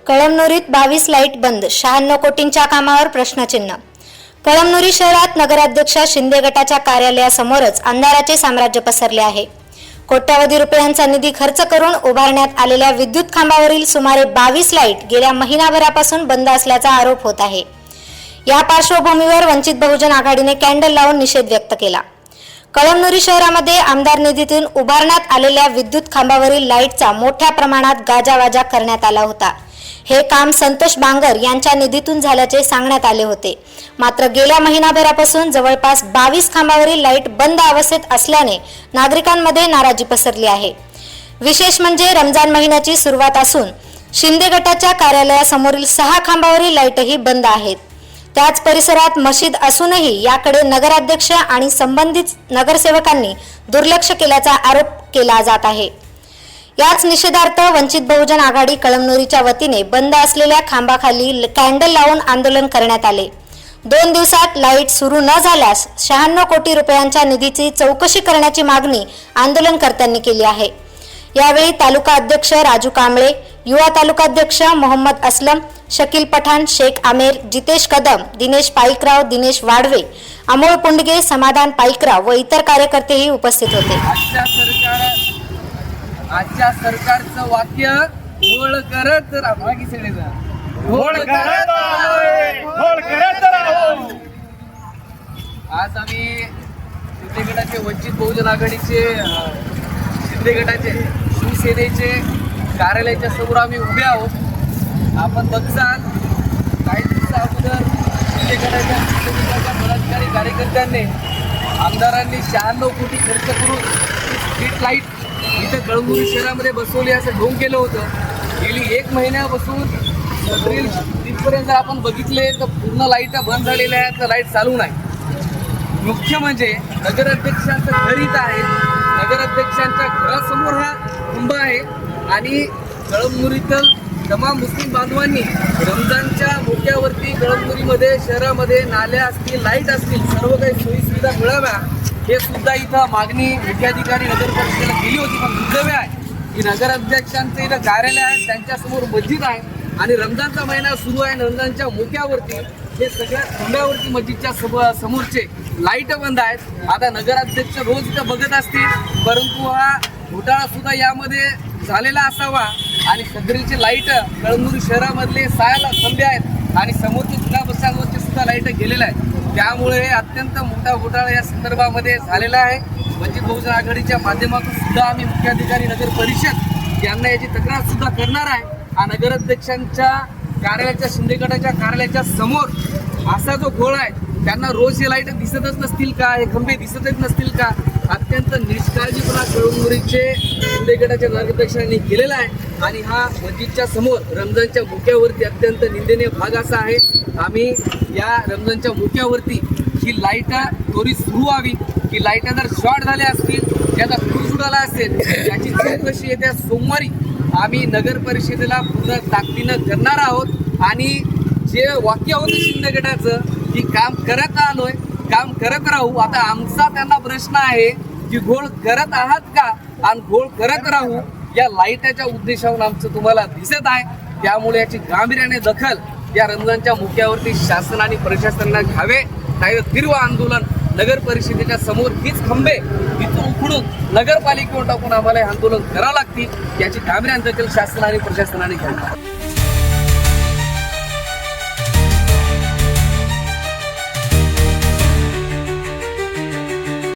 कळमनुरीत 22 light बंद, 96 कोटींच्या कामावर प्रश्नचिन्ह। कळमनुरी शहरात नगराध्यक्षा शिंदे गटाच्या कार्यालयासमोरच अंधाराचे साम्राज्य पसरले आहे। कोट्यावधी रुपयांचा निधी खर्च करून उभारण्यात आलेल्या विद्युत खांबावरील सुमारे 22 लाईट गेल्या महिनाभरापासून बंद असल्याचा आरोप होत आहे। या पार्श्वभूमीवर वंचित बहुजन आघाडीने कॅन्डल लावून निषेध व्यक्त केला। कळमनुरी शहरामध्ये आमदार निधीतून उभारण्यात आलेल्या विद्युत खांबावरील लाईटचा मोठ्या प्रमाणात गाजावाजा करण्यात आला होता। हे काम संतोष बांगर यांच्या निधीतून झाल्याचे सांगण्यात आले होते। मात्र गेल्या महिनाभरापासून जवळपास 22 खांबावरील लाईट बंद अवस्थेत असल्याने नागरिकांमध्ये नाराजी पसरली आहे। विशेष म्हणजे रमजान महिन्याची सुरुवात असून शिंदे गटाच्या कार्यालयासमोरील 6 खांबावरील लाईटही बंद आहेत। त्याच परिसरात मशीद असूनही याकडे नगराध्यक्ष आणि संबंधित नगरसेवकांनी दुर्लक्ष केल्याचा आरोप केला जात आहे। याच निषेधार्थ वंचित बहुजन आघाडी कळमनुरीच्या वतीने बंद असलेल्या खांबाखाली कॅन्डल लावून आंदोलन करण्यात आले। 2 दिवसात लाईट सुरू न झाल्यास 96 कोटी रुपयांच्या निधीची चौकशी करण्याची मागणी आंदोलनकर्त्यांनी केली आहे। यावेळी तालुका अध्यक्ष राजू कांबळे, युवा तालुकाध्यक्ष मोहम्मद असलम, शकील पठाण, शेख आमेर, जितेश कदम, दिनेश पाईकराव, दिनेश वाडवे, अमोल पुंडगे, समाधान पाईकराव व इतर कार्यकर्तेही उपस्थित होते। आजच्या सरकारचं वाक्य घोळ करत राहा की सगळेजण घोळ करत राहो। आज आम्ही शिंदे गटाचे, वंचित बहुजन आघाडीचे, शिंदे गटाचे, शिवसेनेचे कार्यालयाच्या समोर आम्ही उभे आहोत। आपण बघसाल काही दिवसा अगोदर शिंदे गटाच्या पदाधिकारी कार्यकर्त्यांनी आमदारांनी 96 कोटी खर्च करून स्ट्रीट लाईट इथं कळमनुरी शहरामध्ये बसवली असं ढोंग केलं होतं। गेली 1 महिन्यापासून एप्रिल तिथपर्यंत आपण बघितले तर पूर्ण लाईट बंद झालेल्या आहेत, तर लाईट चालू नाही। मुख्य म्हणजे नगराध्यक्षांचं घर इथं आहे, नगराध्यक्षांच्या घरासमोर हा खांबा आहे आणि कळमनुरीतील तमाम मुस्लिम बांधवांनी रमजानच्या मोक्यावरती कळमनुरीमध्ये शहरामध्ये नाल्या असतील, लाईट असतील, सर्व काही सोयीसुविधा मिळाव्या हे सुद्धा इथं मागणी मुख्याधिकारी नगर परिषदेला केली होती। पण दुर्दैव आहे की नगराध्यक्षांचं इथं कार्यालय आहे, त्यांच्यासमोर मस्जिद आहे आणि रमजानचा महिना सुरू आहे। रमजानच्या मोक्यावरती हे सगळ्या खांब्यावरती मस्जिदच्या समोरचे लाईट बंद आहेत। आता नगराध्यक्ष रोज इथं बघत असतील, परंतु हा घोटाळा सुद्धा यामध्ये झालेला असावा आणि सदरीचे लाईट कळमनुरी शहरामधले 6 खांबे आहेत आणि समोरच्या जुन्या बसस्थांवरचे सुद्धा लाईट गेलेल्या आहेत। त्यामुळे अत्यंत मोठा घोटाळा या संदर्भामध्ये झालेला आहे। वंचित बहुजन आघाडीच्या माध्यमातून सुद्धा आम्ही मुख्याधिकारी नगर परिषद यांना याची तक्रार सुद्धा करणार आहे। हा नगराध्यक्षांच्या कार्यालयाच्या, शिंदे गटाच्या कार्यालयाच्या समोर असा जो घोळ आहे, त्यांना रोज हे लाईट दिसतच नसतील का, हे खंबे दिसतच नसतील का? अत्यंत निष्काळजीपणा कळमनुरीचे शिंदे गटाच्या नगराध्यक्षांनी केलेला आहे आणि हा मस्जिदच्या समोर रमजानच्या मोक्यावरती अत्यंत निंदनीय भाग असा आहे। आम्ही या रमजानच्या मोक्यावरती ही लाईट त्वरित सुरू व्हावी, की लाईट जर शॉर्ट झाल्या असतील, ज्याचा फ्यूज उडाला असेल, याची चौकशी येत्या सोमवारी आम्ही नगर परिषदेला पूर्ण ताकदीनं करणार आहोत। आणि जे वाक्य होतं शिंदे गटाचं की काम करत आलोय, काम करत राहू, आता आमचा त्यांना प्रश्न आहे की घोळ करत आहात का? आणि घोळ करत राहू या लाईटाच्या उद्देशावरून आमचं तुम्हाला दिसत आहे। त्यामुळे याची गांभीर्याने दखल या रमजानच्या मोक्यावरती शासन आणि प्रशासनाला घ्यावे, नाही तर तीव्र आंदोलन नगर परिषदेच्या समोर हीच खंबे इथून उखडून नगरपालिकेवर टाकून आम्हाला हे आंदोलन करावं लागतील। याची गांभीर्याने दखल शासन आणि प्रशासनाने घ्यावी।